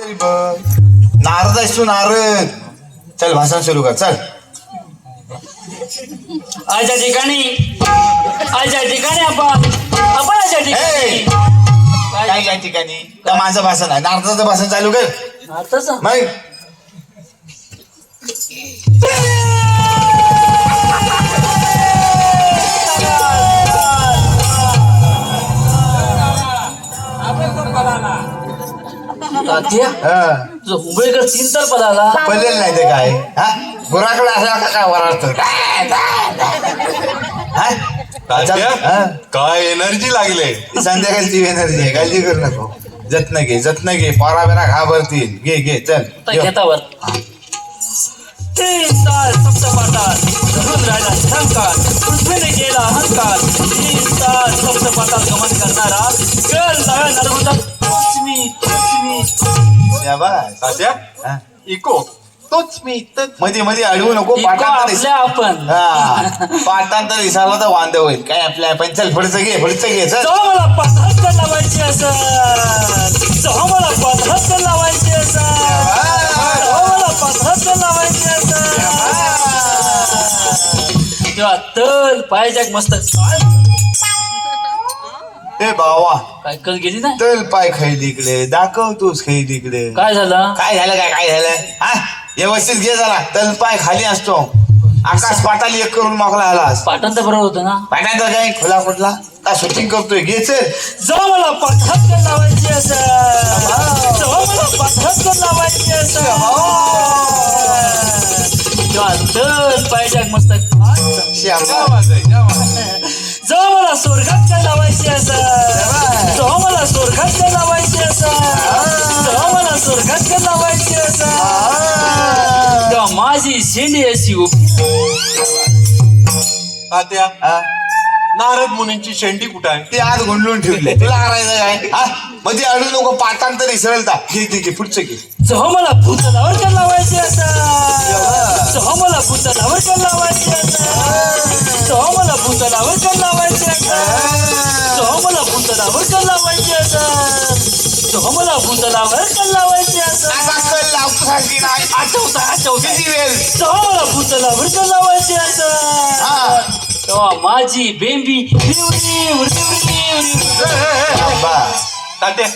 तरी बघ. नारद आहेस तू नारद. चल भाषण सुरू कर चल. आजच्या ठिकाणी आपण आजच्या ठिकाणी काय या ठिकाणी का माझं भाषण आहे. नारदाचं भाषण चालू कर अर्थाचं मग. तात्या तुझं मुंबईकडे 3 तर पदाला पडलेलं नाही ते काय हा गुराकडे असला का काय वराडतो काय एनर्जी लागले. संध्याकाळची एनर्जी आहे. काळजी करू नको. जत्न घे पारा बिरा घाबरतील. घे चल घेतावर 3 तार सप्तपाठात धरून राहिला निरंकार पृथ्वीने केला अहंकार 3 तार सप्तपाठात गमन करणारा गल नव्या नर्मदा शाबास. तात्या हा. इको तोच मी मध्ये अडवू नको. पाठांतर आपण पाठांतर विसरला तर वांद होईल. काय आपल्या आपण चल पुढचं घे चल. मला पदार्थ लावायची असं मला पदार्थ लावायची असं मला पदार्थ लावायची असं तेव्हा तल पायाच्या मस्त ए बावा काय कल गेली ना तल पाय खैली इकडे दाखवतोस खैली इकडे. काय झालं काय झालं हा व्यवस्थित घे जरा. तल पाय खाली असतो. आकाश पाटाली एक करून मोकला आलास. पाटण तर बरोबर होतं ना. पाटांतर काय खुला कुठला का शूटिंग करतोय. घे चल. मला पदार्थ लावायची असं मला पदार्थ लावायची असं तेव्हा तल पायाच्या मस्त मला स्वर्गात काय लावायची असं मला स्वर्गात काय लावायची असं मला स्वर्गात काय लावायची असं तेव्हा माझी शेंडी अशी उभी. तात्या नारद मुनींची शेंडी कुठं आहे. ते आज गुंडलून ठेवले. तुला करायचं काय हा मध्ये अडू नको. पाठांतर इसरलता. घे पुढचं घे. मला भूतलावर काय लावायची असं मला भूतलावर काय लावायची असं मला भूतलावर काय लावायची असं मला भूतलावर काय लावायची असं मला भूतलावर काय लावायची असं मला भूतलावर काय लावायची असं तेव्हा माझी बेंबी तात्या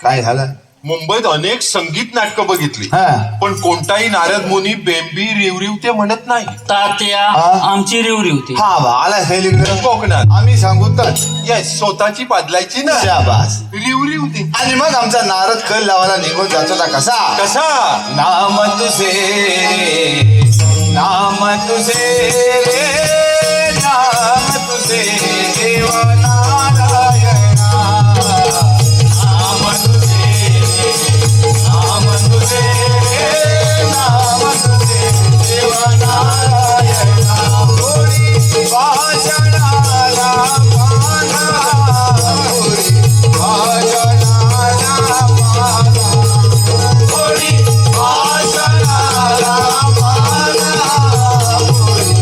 काय झालं. मुंबईत अनेक संगीत नाटकं बघितली हा. पण कोणताही नारद मुनी बेंबी रिवरिव ते म्हणत नाही. तात्या आमची रिवरी होती. हा बा आला खैलीकडे कोकणात आम्ही सांगू तर येस स्वतःची पादलायची ना शाबास. रिवरी होती. आणि मग आमचा नारद कल लावायला निघून जातो ना कसा नाम तुझे नाम तुझे देवा नारायणा. नाम तुझे देवा नारायणा. होरी भाषणाला पाना होरी भाषणाला पाना होरी भाषणाला पाना होरी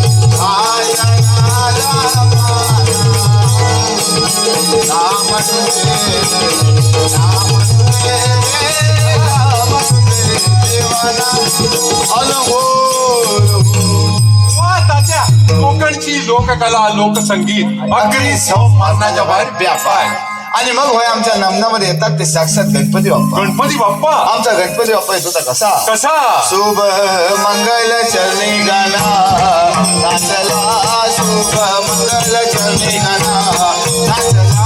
भाषणाला पाना. नाम तुझे वा तात्या कोकणची लोककला लोकसंगीत अगदी सन्मानाच्या बाहेर व्यापार. आणि मग होय आमच्या नामनामध्ये येतात ते साक्षात गणपती बाप्पा. गणपती बाप्पा आमचा गणपती बाप्पा येत होता कसा शुभ मंगल चरणी गाना नाचला. शुभ मंगल चरणी गाना नाचला.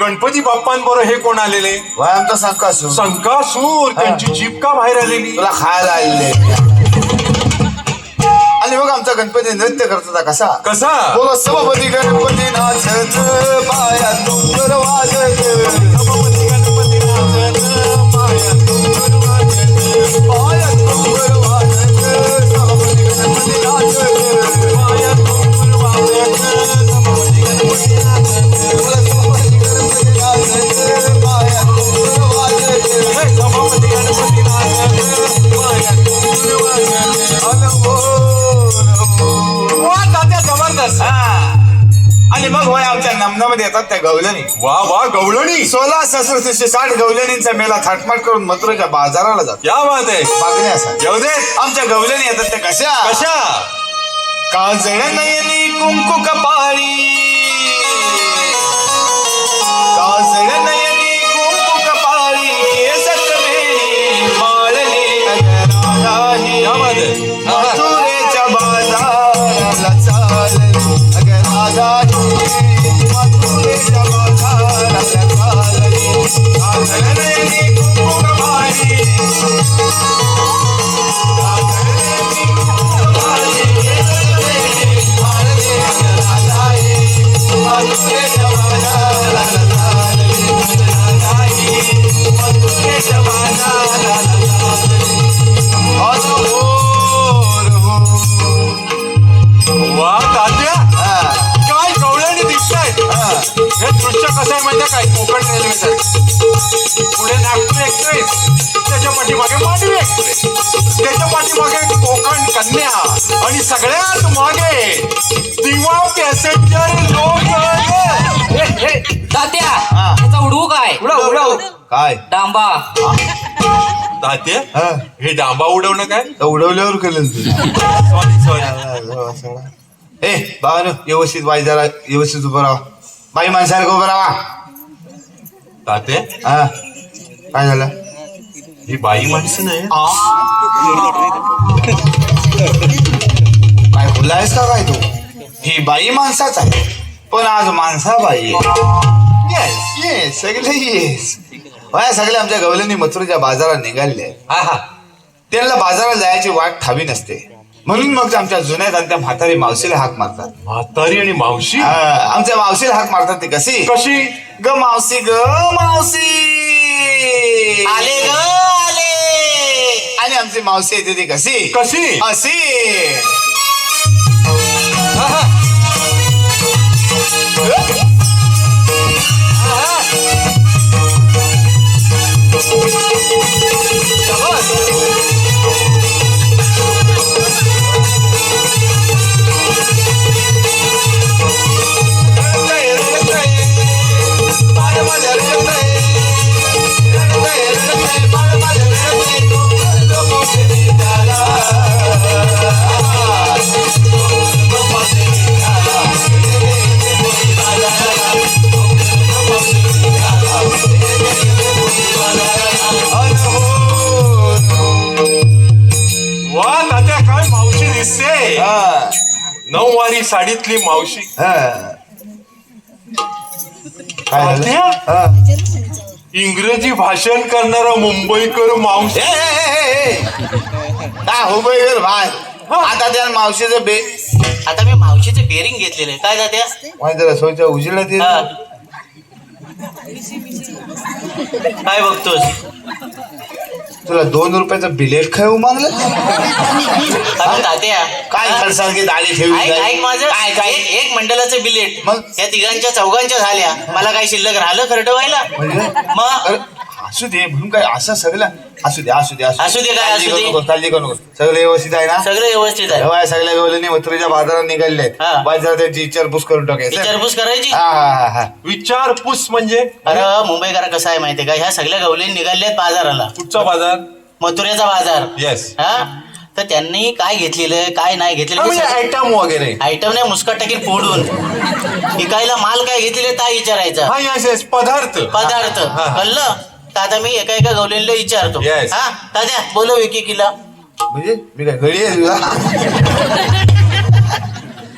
गणपती बाप्पांबरोबर हे कोण आलेले? वय आमचा संकासू संकासूर. त्यांची जीप का बाहेर आलेली? तुला खायला आलेले. आणि बघ आमचा गणपती नृत्य करत होता कसा कसा? बोला सभापती गणपती नाचत पाया डोंगर वाजत सभापती गणपती नाचत, पाया डोंगर वाजत. पाया डोंगर वाजत सभापती गणपती नाचत पाया डोंगर वाजत, सभापती गणपती नाचत. बोला सभापती गणपती नाचत पाया डोंगर वाजत हे सभापती गणपती नाचत, पाया डोंगर वाजत. वा, तात्या जबरदस्त. आणि मग वय आमच्या नमनामध्ये येतात त्या गवलनी वा वा, गवळणी. 16,360 गवलनींचा मेला थाटमाट करून मथुरेच्या बाजाराला जातो. क्या बात आहे. मागण्यासाठी येऊ दे. आमच्या गवलनी येतात त्या कशा कशा? काजळ नयनी कुंकू कपाळी काजळ नयनी कुंकू कपाळी केसत वेणी माळली नगराही क्या बात आहे. मथुरेच्या बाजाराला चालली नगराही मथुरेच्या बाजाराला चालली काजळ नयनी कुंकू कपाळी वा तात्या, काय गवळणी दिसतायत. हे दृश्य कसं आहे माहिती आहे काय? कोकण रेल्वेचं. पुढे नागपूर एक्सप्रेस, त्याच्या पाठीमागे मांडवी एक्सप्रेस, त्याच्या पाठीमागे कोकण कन्या आणि सगळ्यात मागे दिवा पॅसेंजर लोक. तात्या त्याचा उडवू काय? उडव काय डांबा. तात्या, हा हे डांबा उडवणं काय? तर उडवल्यावर केलं तू सॉरी सॉरी. ए बाबानो व्यवस्थित वाई जरा व्यवस्थित उभं राहा बाई माणसासारखं उभं राहा. तात्या, हा काय झालं ही बाई माणसं नाही. काय बोलला आहेस का काय तू? ही बाई माणसाच आहे पण आज माणसा बाई येस येस सगळे येस वया सगळे आमच्या गवलनी मथुरेच्या बाजारात निघालेले आहेत. हा हा. त्यांना बाजारात जायची वाट ठावी नसते म्हणून मग आमच्या जुन्यात आणि त्या म्हातारी मावशीला हाक मारतात. म्हातारी आणि मावशी आमच्या मावशीला हाक मारतात ती कशी कशी? ग मावशी आले ग आले. आणि आमची मावशी येते ती कशी कशी? अशी हा, हा. वा तात्या, काय मावशी दिसते. हा, नऊवारी साडीतली मावशी. हा. काय झालं? तात्या, हा. इंग्रजी भाषण करणारा मुंबईकर मावशी. काय हो बाई भाय आता त्या मावशीचं बे आता मी मावशीचे बेरिंग घेतलेले आहे. काय तात्या? माझ्या रसोईच्या उजेला ते हा. काय बघतोस? तुला 2 रुपयाचं बिलेट खाऊ मागलं अरे तात्या काय खडसारखी दाढी ठेवली ऐक काय? ऐक माझं काय काय एक मंडलाचं बिलेट मग? या तिघांच्या चौघांच्या झाल्या. मला काही शिल्लक राहिलं खरं ठेवायला. म्हणजे मग अरे, असू दे म्हणून काय असं सगळं असू दे असू दे असू दे काय, काळजी असू करू दे. नको, काळजी करू नको सगळं व्यवस्थित आहे ना सगळं व्यवस्थित आहे. तेव्हा या सगळ्या गवलनी मथुरेच्या बाजारात निघाले आहेत हा. बाजारात त्यांची विचारपूस करून टाकायचं विचारपूस करायची. हा हा हा हा विचारपूस म्हणजे? अरे मुंबईकर कसं आहे माहितीये का, ह्या सगळ्या गवलेन निघाल्यात बाजाराला. कुठचा बाजार? मथुरेचा बाजार. येस. हा तर त्यांनी काय घेतलेलं काय नाही घेतलेलं म्हणजे आयटम वगैरे. आयटम नाही मुस्कट टाकीन फोडून विकायला माल काय घेतलेले काय विचारायचं. हा येस येस, पदार्थ. पदार्थ हा, हा. कळलं तर आता मी एका एका गवलेनला विचारतो. Yes. हा दादा बोलव एकेकीला. म्हणजे मी काय घडी आहे तुला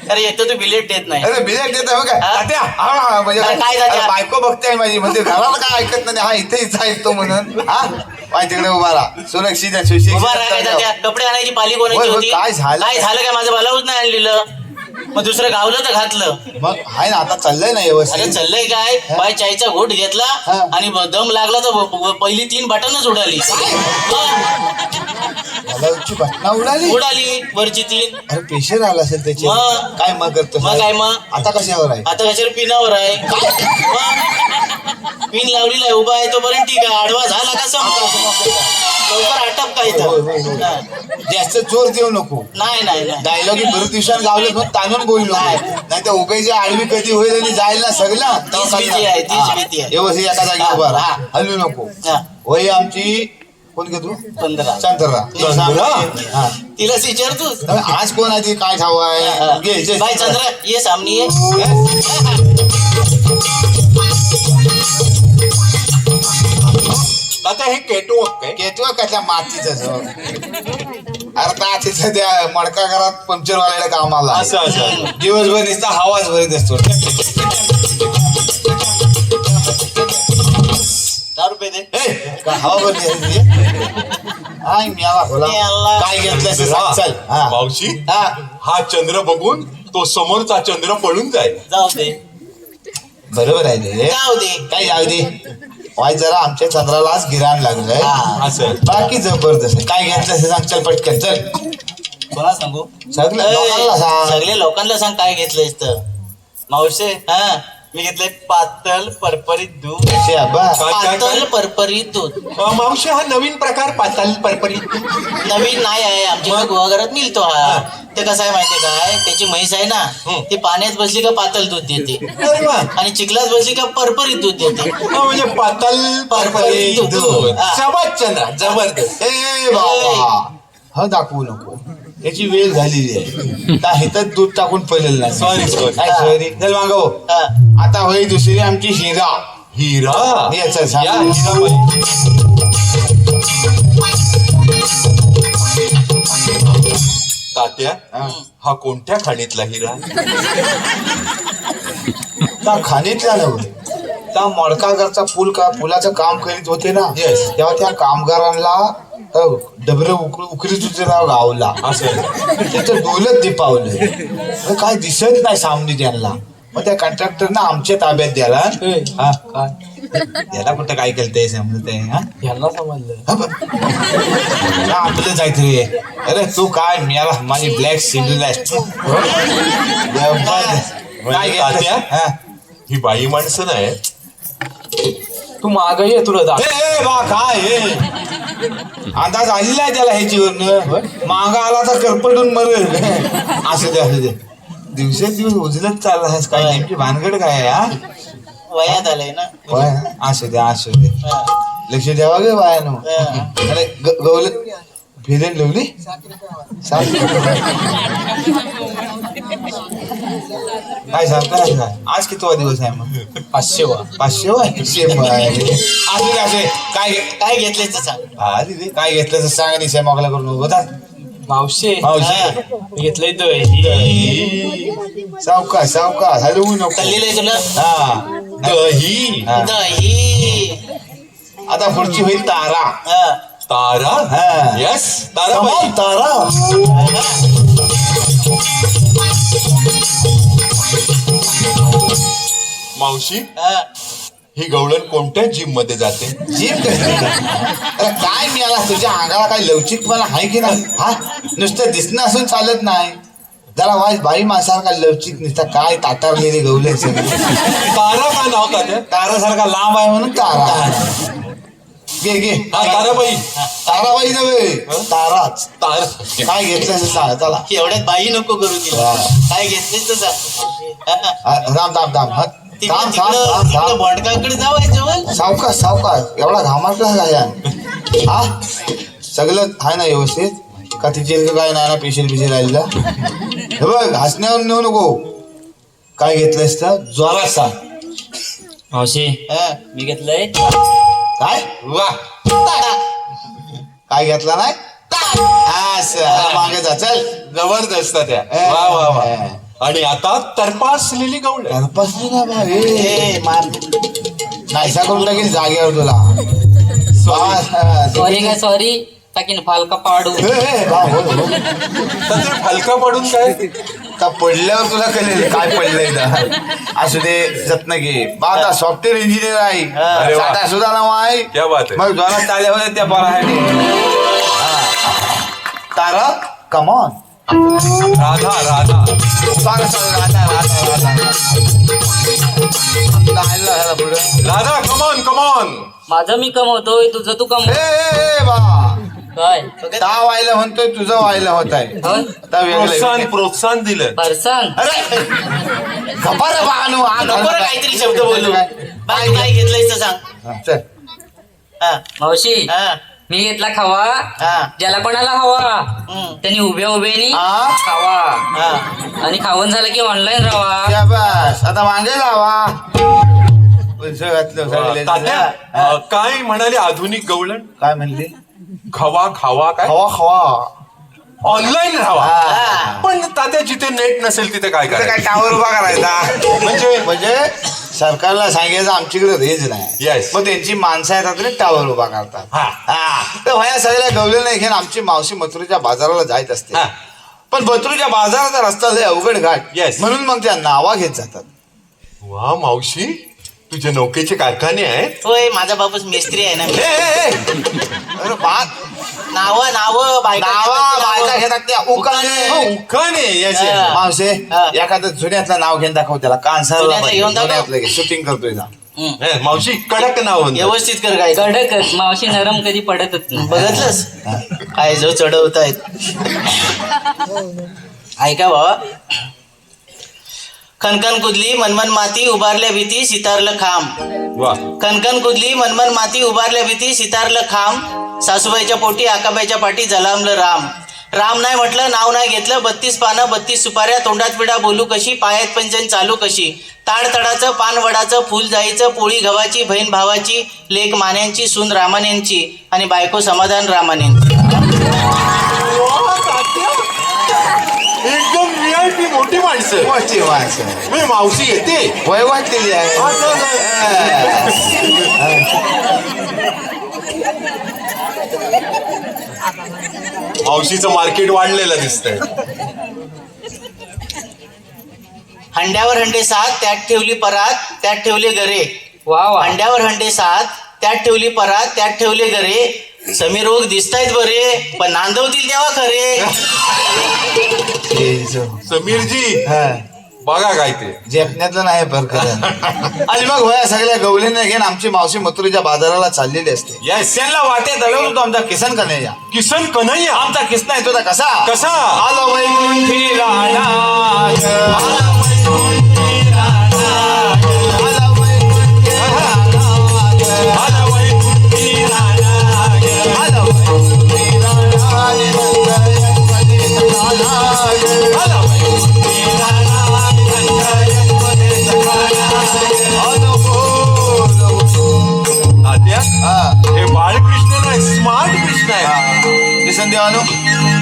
अरे एक तर तू बिलेट देत नाही. अरे बिलेट देत आहे काय हा? तात्या, हा, म्हणजे अरे काय तात्या? अरे बायको बघते माझी म्हणजे घराला काय ऐकत नाही हा इथेच ऐकतो म्हणून हा माझ्या तिकडे उभा राहा सुरक्षित आहे, सुशिक्षित उभा राहायचा त्या कपडे आणायची पाली कोणाची होय, होय, होती? काय झालं? काय माझं बालावूच नाही आणलेलं. मग दुसरं गावलं तर घातलं. मग आहे ना आता चाललंय ना अरे व्यवस्थित चाललंय काय बाय चायचा घोट घेतला हा. आणि दम लागला तर पहिली 3 बटनच उडाली. घालावची घटना उडाली उडाली वरची 3. अरे पेशर आला असेल त्याचे मग? काय मग करतो मग काय मग? आता कशावर आहे आता कशावर पिनावर आहे? पिन लावलेला आहे उभा आहे तोपर्यंत ठीक आहे. आडवा झाला का संपला. लवकर आटप काय होय, होय, होय. तर. जास्त जोर देऊ नको नाही नाही नाही. डायलॉग बरेच दिवसांनी गावले पण ताणून बोलू नको नाही तर उभेची आडवी कधी होईल आणि जाईल ना सगळं तीच भीती आहे, तीच भीती आहे. व्यवस्थित एका जागी हा, उभा राहा. हा. हलू नको हा. वय आमची कोण घेतो 15. चंद्रा हा. तिलाच विचारतोस. आज कोण आहे ती काय ठाव आहे घे, जे- बाय चंद्र ये सामने ये. आता हे केटू काय केतवा कसल्या मातीचं अरे मातीचं त्या मडका घरात पंक्चरवाल्याला कामाला आहे. असं दिवसभर नुसता हवाच भरीत असतो 10 रुपये दे. ए, काय हवा भरली आहे ती? आय म्याला बोला. म्याला. काय घेतलं ते सांग, चल हा. मावशी हा. हा चंद्र बघून तो समोरचा चंद्र पळून जाईल. जाऊ दे बरोबर आहे रे जाऊ दे. काय जाऊ दे वाय जरा आमच्या चंद्रालाच गिराण लागलंय हा. असं बाकी जबरदस्त आहे. काय घेतलं ते सांग चल पटकन चल कोणा सांगू? सगळं ए, लोकांना सांग. सगळे लोकांना सांग काय घेतलंयस तर. मावशे हा मी घेतलंय पातळ परपरीत दूध. शे अब्बा. काय, काय? पातळ परपरीत दूध. मावशी हा नवीन प्रकार पाताल परपरीत नवीन नाही आहे आमच्या गुहागरात मिळतो हा. ते कसं आहे माहितीये काय त्याची म्हैस आहे ना ती पाण्यात बसली का पातळ दूध देते अरे वा आणि चिखलात बसली का परपरीत दूध देते. हा, म्हणजे पाताल परपरीत दूध. हा. शाबास चंद्रा जबरदस्त. ए बाबा हा दाखवू नको त्याची वेळ झालेली आहे त्या हिथं दूध टाकून पडलेलं नाही Sorry. काय सॉरी चल मागव हा. आता होई दुसरी आमची हिरा हिरा ये चल सांग. या हिराबाई. तात्या हा. हा कोणत्या खाणीतला हिरा त्या खाणीतल्या नव्हे त्या मडकागरचा पुलाचं काम करीत होते ना Yes. तेव्हा त्या कामगारांना डबरे उकरीत होते ना गावला असं त्याचं डोलत दिपावलं काय दिसत नाही सामने त्यांना मग त्या कॉन्ट्रॅक्टरना आमच्या ताब्यात द्याला हा काय याला कुठं काय केलं ते समजत आहे हा यांना समजलं. हा बघ. हा, आपलं जायचं रे अरे तू काय मिळाला माझी ब्लॅक सिंगल आहे काय तात्या? घेतलं हा ही बाई माणसं नाही तू माग ये तुला जा. ए बा काय हे अंदाज आलेला आहे त्याला ह्याच्यावरनं मागा आला तर करपटून मरेल असू दे दिवसेंदिवस उजलत चालला आहेस काय नेमकी भानगड काय आहे, हा वयात आलंय ना. होय, असू दे हा. लक्ष द्यावा गे बायानो हा. अरे गवल फिरेन लावली काय सांगताय काय आज कितवा दिवस आहे मग 500 500 असू दे असे काय काय घेतलंय ते सांग. हा दिदी काय घेतलं तर सांगा नाही सेमागला करून बघा मावशे मावशी. घेतलंय दही. सावकाश हलवू नको कल्लीलंय तुला हा दही हा. दही. आता पुढची होईल तारा हा. तारा हा. यस तारा तमाम तारा मावशी हा. ही गवळण कोणत्या जिम मध्ये जाते जीव कसली अरे काय मिळाला तुझ्या अंगाला काय लवचिकपणा आहे की नाही हा नुसतं दिसणं असून चालत नाही जरा वाईस बाई माणसाला लवचिक नुसता काय तातारलेली गवले सगळी तारा का नाव तात्या तारासारखा लांब आहे म्हणून तारा घे हा ताराबाई ताराबाई नव्हे ताराच तारा काय घेतलं असं सांग चला एवढ्यात बाई नको करू तिला. हा. काय घेतलंय तर सांग. हा. राम हा थांब तिकडं बॉडकाकडे जावायचं. सावकाश एवढा घामाटला काय हा सगळं आहे ना व्यवस्थित का तिचे काय नाही ना पेशल राहिलेला हे बघ हसण्यावर नेऊ नको काय घेतलंयस तर ज्वारात सांग मावशी मी घेतलंय काय वा काय घेतला नाही असं मागे जा चल जबरदस्त त्या वा वा वा आणि आता तरपासलेली गवळण. तरपासली ना बा नाहीसा करून टाकेल जागेवर तुला. सॉरी काय सॉरी टाकीन फालका पाडू. तर हलका पडून काय पडल्यावर तुला कळेल काय पडलंय तर. असू दे जत्न घे बा. आता सॉफ्टवेअर इंजिनियर आहे. अरे वा. साधा सुद्धा नाव आहे. क्या बात आहे. मग जोरात टाळ्या होत्या त्या पोरासाठी. तारक कमॉन. राधा राधा सांग राधा राधा राधा राधा पुढे. Radha come on come on. माझं मी कमवतोय तुझं तू कमव. ए बा काय ता व्हायला म्हणतोय तुझं व्हायला होत आहे. होय? आता प्रोत्साहन वेगळं प्रोत्साहन दिलं. फरसाण. अरे खबर बानू नको रे काहीतरी शब्द बोलू. बाय काय घेतलंय तर सांग. चल. हा, मावशी हा, मी घेतला खावा. हा. ज्याला कोणाला हवा हम्म. त्यांनी उभ्या उभ्यानी हा? खावा. हा. आणि खावण झालं की ऑनलाईन राहा. शाबास. आता मागे जावा. पैसे घातलं सगळे. तात्या काय म्हणाले आधुनिक गवळण. काय म्हणली. खवा खावा काय खवा खवा ऑनलाईन राहावा. हा. पण तात्या जिथे नेट नसेल तिथे काय इथं काय करायचं. टावर उभा करायचा म्हणजे सरकारला सांगायचं आमच्याकडे रेंज नाही. Yes. मग त्यांची माणसं येतात आणि टावर उभा करतात. हा. हा. तर भया सगळ्या गवले नाही घेऊन आमची मावशी मथुरेच्या बाजाराला जायत असते. हा. पण मथुरेच्या बाजाराचा रस्ता लय अवघड घाट. Yes. म्हणून मग त्या नावा घेत जातात. वा मावशी तुझ्या नौकेचे कारखाने आहेत. होय माझा बापूस मिस्त्री आहे ना. ए, ए, ए. अरे बात नाव नावा बायका घेतात त्या उकाने. उखाणे याचे. हा. मावशे हा. एखादं जुन्यातलं नाव घेऊन दाखव त्याला. जुन्यातलं घेऊन दाखव. शूटिंग करतोय ना. मावशी कडक नाव म्हणतात. व्यवस्थित कर काय. कडकच. मावशी नरम कधी पडतच नाही. बघितलंस काय जो चढवतायत. ऐका बाबा. खनखन कुदली मनमन माती उभारल्या भीती सितारलं खांब. वा कणकण कुदली मनमन माती उभारल्या भीती सितारलं खांब. सासूबाईच्या पोटी आकाबाईच्या पाठी जलामलं राम. राम नाही म्हटलं नाव नाही घेतलं. 32 पानं 32 सुपाऱ्या. तोंडात पिढा बोलू कशी. पायात पंजन चालू कशी. ताड तडाचं पान वडाचं फुल जाईचं. पोळी गव्हाची बहीण भावाची. लेक मान्यांची सून रामान्यांची आणि बायको समाधान रामान्यांची. एकदम VIP मोठी माणसं. मोठी माणसं. म्हणजे मावशी येते. वय वाटलेली आहे. मावशीचं मार्केट वाढलेलं दिसतंय. हंड्यावर हंडे 7 त्यात ठेवली परात त्यात ठेवले गरे. वा वा. अंड्यावर हंडे 7 त्यात ठेवली परात त्यात ठेवले गरे. समीर रोग दिसतायत बरे पण नांदवतील तेव्हा खरे. समीरजी बघा काय ते झेपण्यातलं नाही फरक. आणि मग वया सगळ्या गवलीने घेऊन आमची मावशी मथुरेच्या बाजाराला चाललेली असते. येस. त्यांना वाटे दळवतो तो आमचा किसन कन्हैया. किसन कन्हैया. आमचा किसना येतो तर कसा कसा आलो वैकुंठी राणा आला वैकुंठी राणा. तात्या हे बाळकृष्ण नाही स्मार्ट कृष्ण आहे. किसन देवानो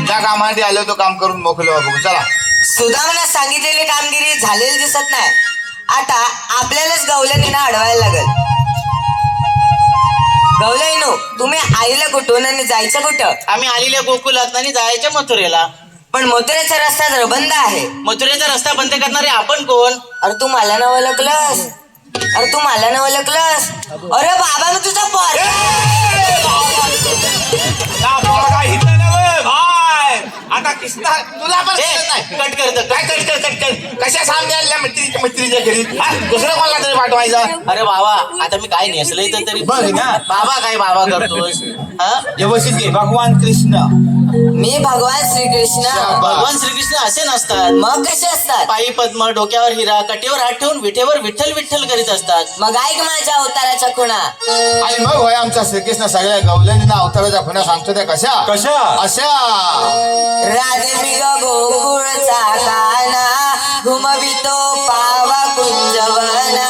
त्या कामासाठी आलो तो काम करून मोकलो बघू चला. सुदामाला सांगितलेली कामगिरी झालेली दिसत नाही. आता आपल्यालाच गवल्यानीना अडवायला लागल. गवल्यानो तुम्ही आईला कुठून आणि जायचं कुठं. आम्ही आलेल्या गोकुलात आणि जायच्या मथुरेला. पण मथुरेचा रस्ता जर बंद आहे. मथुरेचा रस्ता बंद करणारे आपण कोण. अरे तू मला ना ओळखलंस. अरे तू मला ना ओळखलंस. अरे बाबा मी तुझा पोर. आता किसना तुला पण कट करत काय कट कशा सामने आल्या मैत्रीच्या घरी दुसरं कोणाला तरी पाठवायचा. अरे बाबा आता मी काय नेसलंय तर तरी बघ ना. बाबा काय बाबा करतोस. व्यवस्थित घे. भगवान कृष्ण. मी भगवान श्रीकृष्ण. भगवान श्रीकृष्ण असे नसतात. मग कसे असतात. पायी पद्म डोक्यावर हिरा कटेवर हात ठेवून विठेवर विठ्ठल विठ्ठल करीत असतात. मग ऐक माझ्या अवताराच्या खुणा. आणि मग होय आमचा श्रीकृष्ण सगळ्या गवल्यांना अवताराच्या खुणा सांगतो त्या कशा कशा अशा. राजमिग गोकुळचा काना घुमवितो पावा कुंजवना.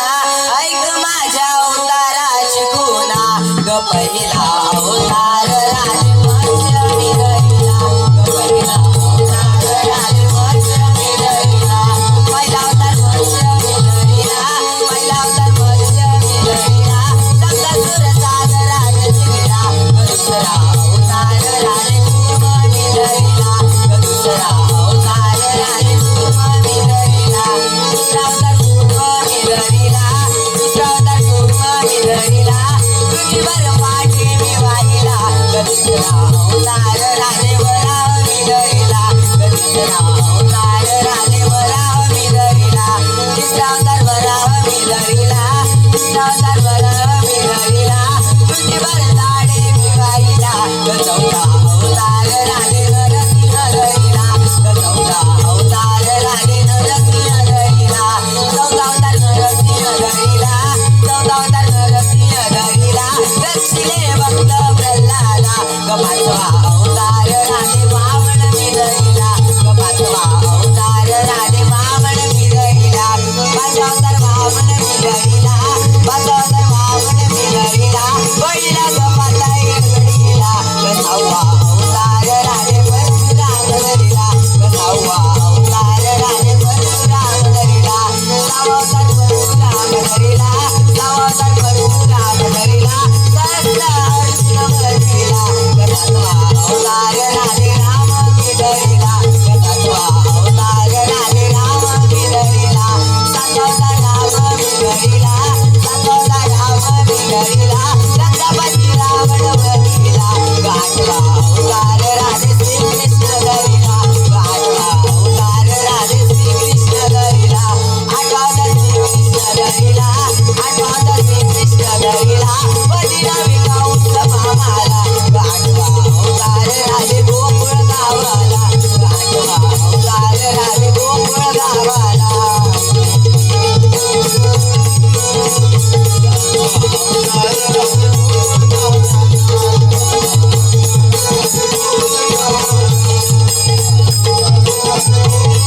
ऐक माझ्या अवताराची खुणा. ग पहिला अवतार राजमत्स्य मिळविला. ग पहिला अवतार राजमत्स्य मिळविला.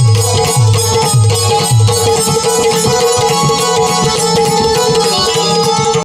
रे